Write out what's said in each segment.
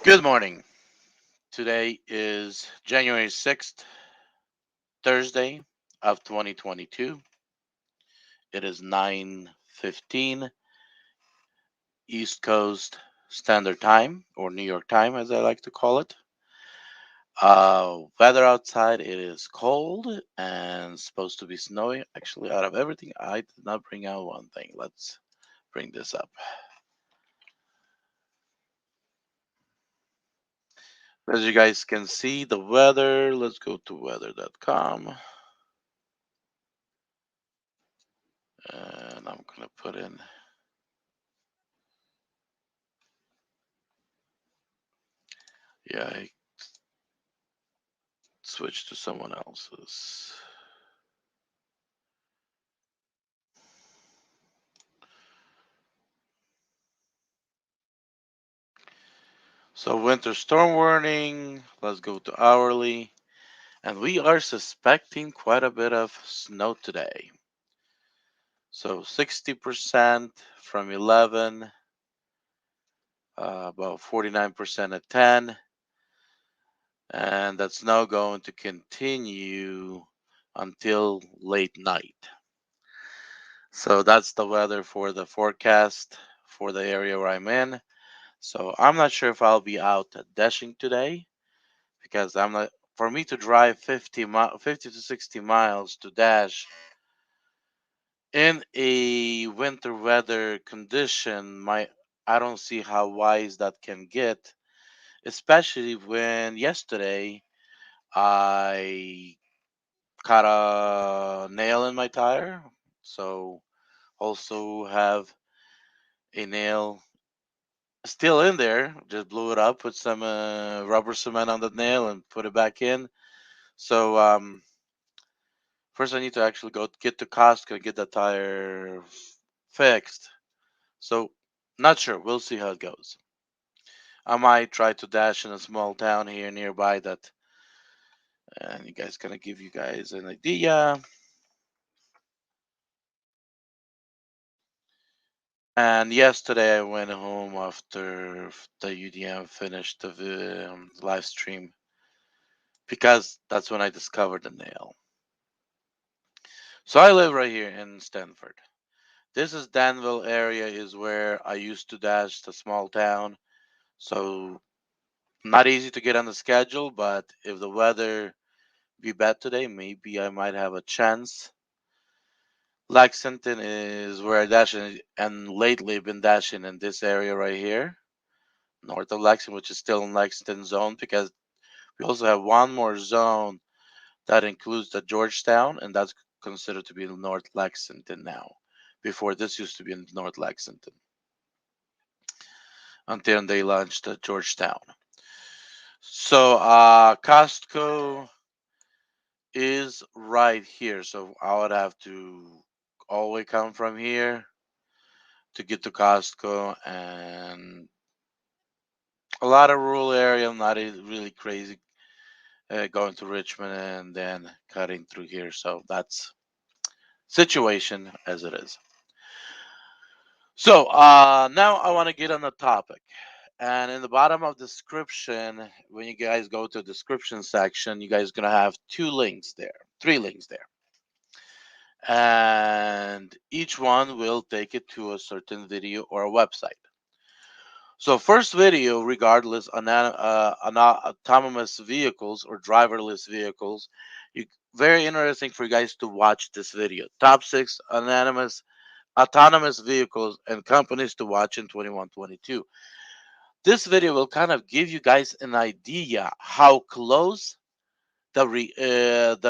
Good morning. Today is January 6th, Thursday of 2022. It is 9:15 East Coast Standard Time, or New York time as I like to call it. Weather outside, it is cold and supposed to be snowy. Actually, out of everything, I did not bring out one thing. Let's bring this up. As you guys can see, the weather, let's go to weather.com, and I'm going to put in, yeah, I switch to someone else's. So winter storm warning. Let's go to hourly. And we are suspecting quite a bit of snow today. So 60% from 11, about 49% at 10. And that's now going to continue until late night. So that's the weather for the forecast for the area where I'm in. So I'm not sure if I'll be out dashing today because I'm not. For me to drive 50 to 60 miles to dash in a winter weather condition, I don't see how wise that can get, especially when yesterday I caught a nail in my tire. So also have a nail still in there. Just blew it up, put some rubber cement on the nail, and put it back in. So first I need to actually go get to Costco and get the tire fixed. So not sure. We'll see how it goes. I might try to dash in a small town here nearby that, and you guys gonna give you guys an idea. And yesterday I went home after the UDM finished the live stream because that's when I discovered the nail. So I live right here in Stanford. This is Danville area is where I used to dash the small town. So not easy to get on the schedule, but if the weather be bad today, maybe I might have a chance. Lexington is where I dash, and lately I've been dashing in this area right here, north of Lexington, which is still in Lexington zone, because we also have one more zone that includes the Georgetown, and that's considered to be North Lexington now. Before this used to be in North Lexington until they launched Georgetown. So Costco is right here. So I would have to all the way come from here to get to Costco, and a lot of rural area, not really crazy, going to Richmond and then cutting through here. So that's situation as it is. So now I want to get on the topic. And in the bottom of description, when you guys go to description section, you guys gonna have two links there, three links there, and each one will take it to a certain video or a website. So first video, regardless, autonomous vehicles or driverless vehicles, you, very interesting for you guys to watch this video. Top six autonomous vehicles and companies to watch in 21-22. This video will kind of give you guys an idea how close the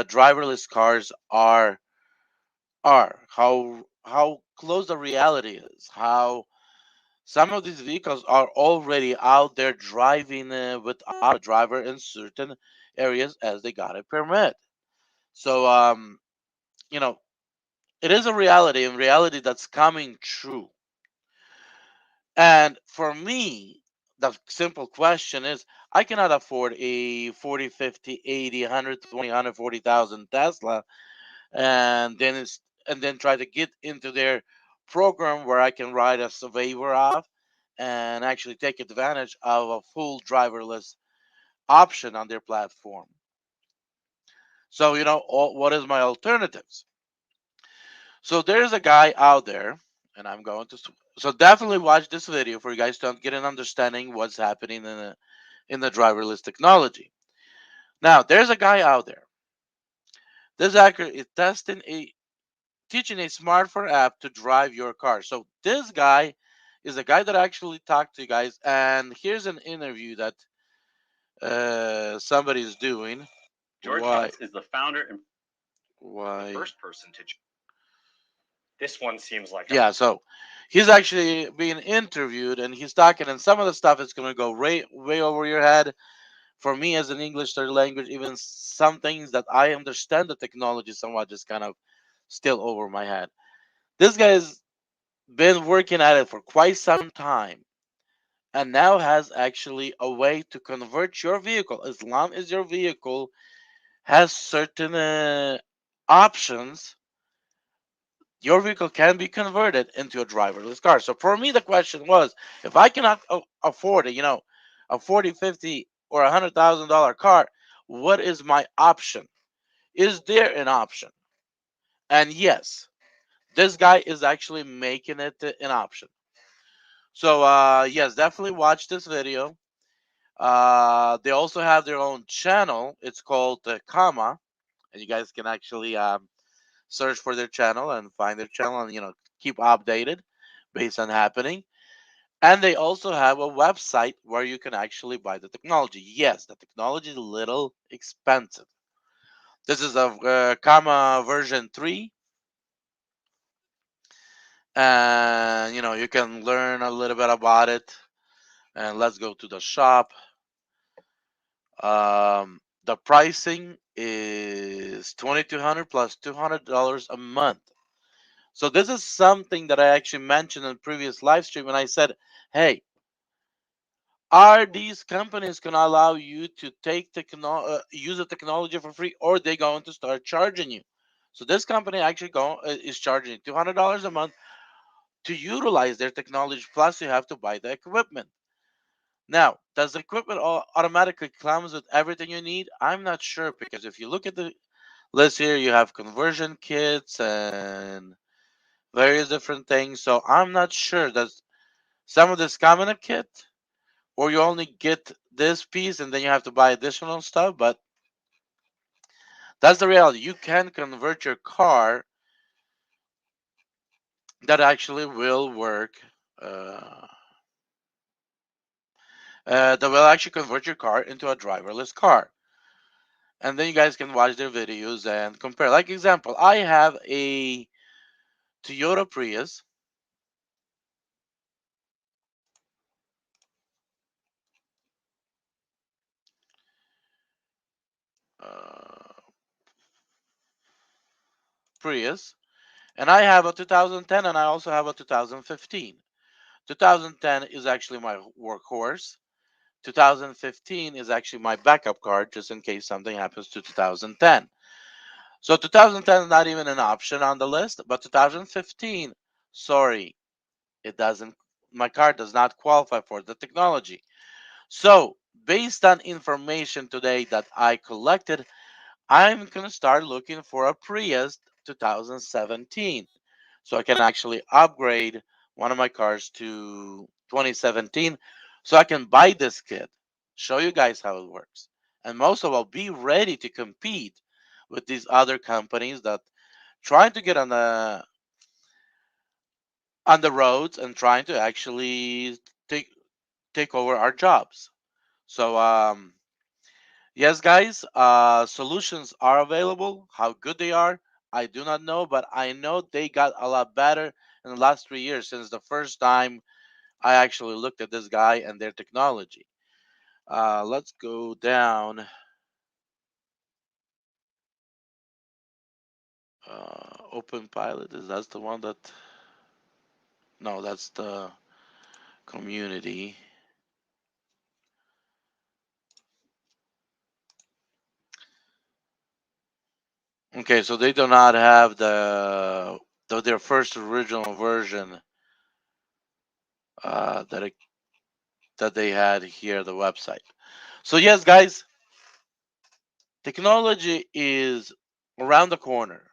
driverless cars are, how close the reality is, how some of these vehicles are already out there driving without a driver in certain areas as they got a permit. So, you know, it is a reality, and reality that's coming true. And for me, the simple question is I cannot afford a 40, 50, 80, 120, 140,000 Tesla and then try to get into their program where I can ride a waiver off and actually take advantage of a full driverless option on their platform. So, what is my alternatives? So there's a guy out there, and I'm going to. So definitely watch this video for you guys to get an understanding what's happening in the driverless technology. Now, there's a guy out there. This hacker is teaching a smartphone app to drive your car. So this guy is a guy that actually talked to you guys, and here's an interview that somebody's doing. George Why? Nuts is the founder and Why? the first person to. This one seems like Yeah, so he's actually being interviewed and he's talking, and some of the stuff is going to go way over your head. For me, as an English third language, even some things that I understand the technology somewhat just kind of still over my head. This guy has been working at it for quite some time and now has actually a way to convert your vehicle as long as your vehicle has certain options. Your vehicle can be converted into a driverless car. So for me, the question was, if I cannot afford it, a 40, 50, or $100,000 car, what is my option? Is there an option? And yes, this guy is actually making it an option. So yes, definitely watch this video. They also have their own channel. It's called Comma, and you guys can actually search for their channel and find their channel, and keep updated based on happening. And they also have a website where you can actually buy the technology. Yes, the technology is a little expensive. This is a comma version 3, and you can learn a little bit about it. And let's go to the shop. The pricing is 2,200 plus $200 a month. So this is something that I actually mentioned in previous live stream, and I said, hey, are these companies going to allow you to use the technology for free, or they going to start charging you? So this company actually is charging you $200 a month to utilize their technology. Plus, you have to buy the equipment. Now, does the equipment automatically comes with everything you need? I'm not sure, because if you look at the list here, you have conversion kits and various different things. So I'm not sure. Does some of this come in a kit, or you only get this piece and then you have to buy additional stuff? But that's the reality. You can convert your car that actually will work. Uh, that will actually convert your car into a driverless car. And then you guys can watch their videos and compare. Like example, I have a Toyota Prius. Uh, Prius, and I have a 2010, and I also have a 2015. 2010 is actually my workhorse. 2015 is actually my backup car, just in case something happens to 2010. So 2010 is not even an option on the list, but 2015, sorry, it doesn't. My car does not qualify for the technology. So based on information today that I collected, I'm gonna start looking for a Prius 2017, so I can actually upgrade one of my cars to 2017, so I can buy this kit, show you guys how it works, and most of all, be ready to compete with these other companies that trying to get on the roads and trying to actually take over our jobs. So yes, guys, solutions are available. How good they are, I do not know, but I know they got a lot better in the last 3 years since the first time I actually looked at this guy and their technology. Let's go down. Open Pilot, is that the one that? No, that's the community. Okay, so they do not have their first original version that that they had here at the website. So yes, guys, technology is around the corner,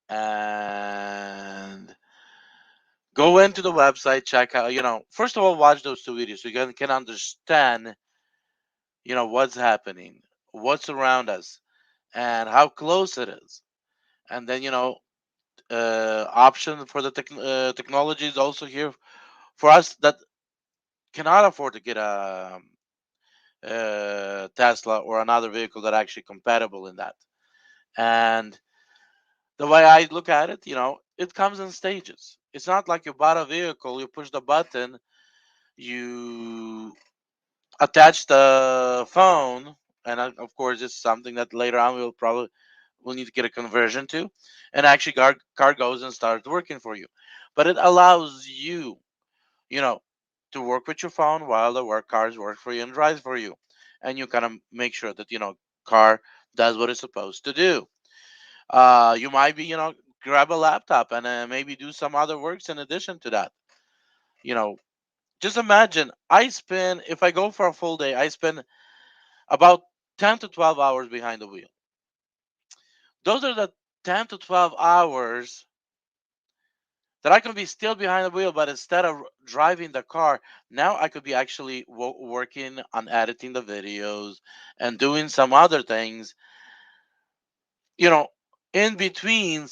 and go into the website, check out. First of all, watch those two videos so you can understand, what's happening, what's around us, and how close it is. And then option for the technology is also here for us that cannot afford to get a Tesla or another vehicle that actually compatible in that. And the way I look at it, it comes in stages. It's not like you bought a vehicle, you push the button, you attach the phone, and of course, it's something that later on we'll need to get a conversion to, and actually, car goes and starts working for you. But it allows you, you know, to work with your phone while the cars work for you and drives for you, and you kind of make sure that car does what it's supposed to do. You might be, grab a laptop and maybe do some other works in addition to that. You know, just imagine if I go for a full day, I spend about 10 to 12 hours behind the wheel. Those are the 10 to 12 hours that I can be still behind the wheel, but instead of driving the car, now I could be actually working on editing the videos and doing some other things, you know, in between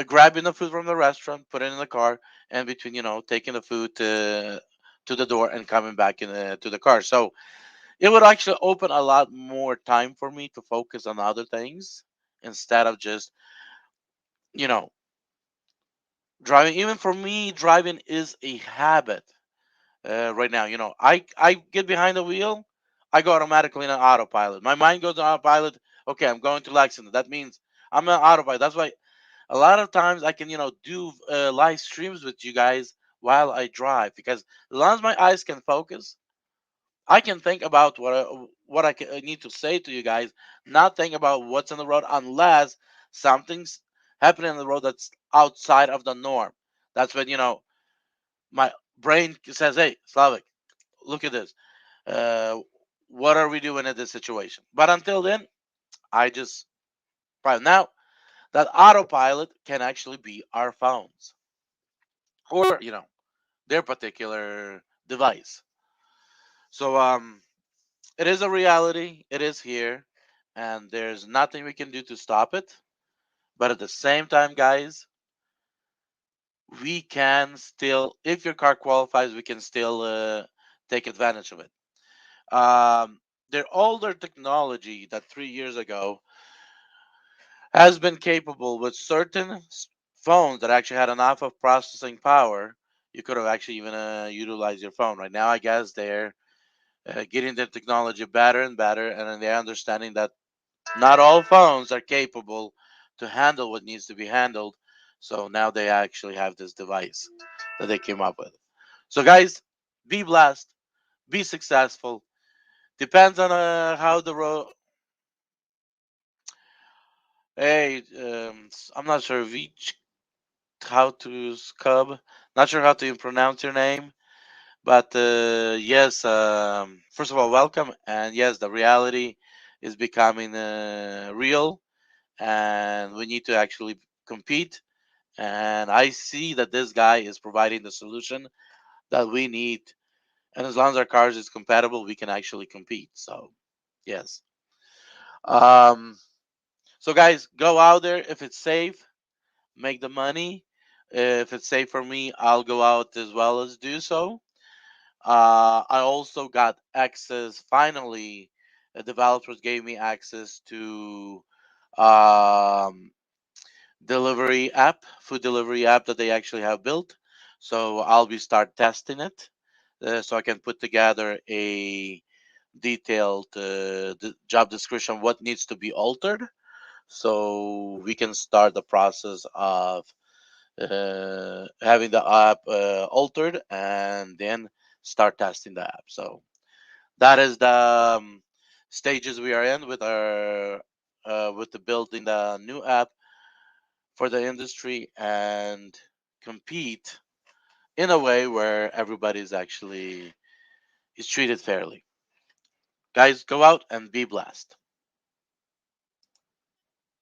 grabbing the food from the restaurant, put it in the car, and between, taking the food to the door and coming back to the car. So it would actually open a lot more time for me to focus on other things instead of just, you know, driving. Even for me, driving is a habit right now. I get behind the wheel, I go automatically in an autopilot. My mind goes on autopilot. Okay, I'm going to Lexington. That means I'm an autopilot. That's why a lot of times I can, do live streams with you guys while I drive, because as long as my eyes can focus, I can think about I need to say to you guys, not think about what's on the road unless something's happening on the road that's outside of the norm. That's when my brain says, "Hey, Slavic, look at this. Uh, what are we doing in this situation?" But until then, I just right now that autopilot can actually be our phones or their particular device. So it is a reality. It is here, and there's nothing we can do to stop it. But at the same time, guys, we can still, if your car qualifies, we can still take advantage of it. Their older technology that 3 years ago has been capable with certain phones that actually had enough of processing power. You could have actually even utilized your phone. Right now, I guess they're getting their technology better and better, and then they're understanding that not all phones are capable to handle what needs to be handled. So now they actually have this device that they came up with. So, guys, be blessed, be successful. Depends on how the road. Hey, I'm not sure how to scub. Not sure how to pronounce your name, but yes. First of all, welcome, and yes, the reality is becoming real, and we need to actually compete. And I see that this guy is providing the solution that we need, and as long as our cars is compatible, we can actually compete. So, yes. Um, so guys, go out there if it's safe, make the money. If it's safe for me, I'll go out as well as do so. I also got access. Finally, developers gave me access to um, food delivery app that they actually have built. So I'll be start testing it, so I can put together a detailed job description what needs to be altered, so we can start the process of having the app altered and then start testing the app. So that is the stages we are in with our with the building the new app for the industry and compete in a way where everybody's actually is treated fairly. Guys, go out and be blessed.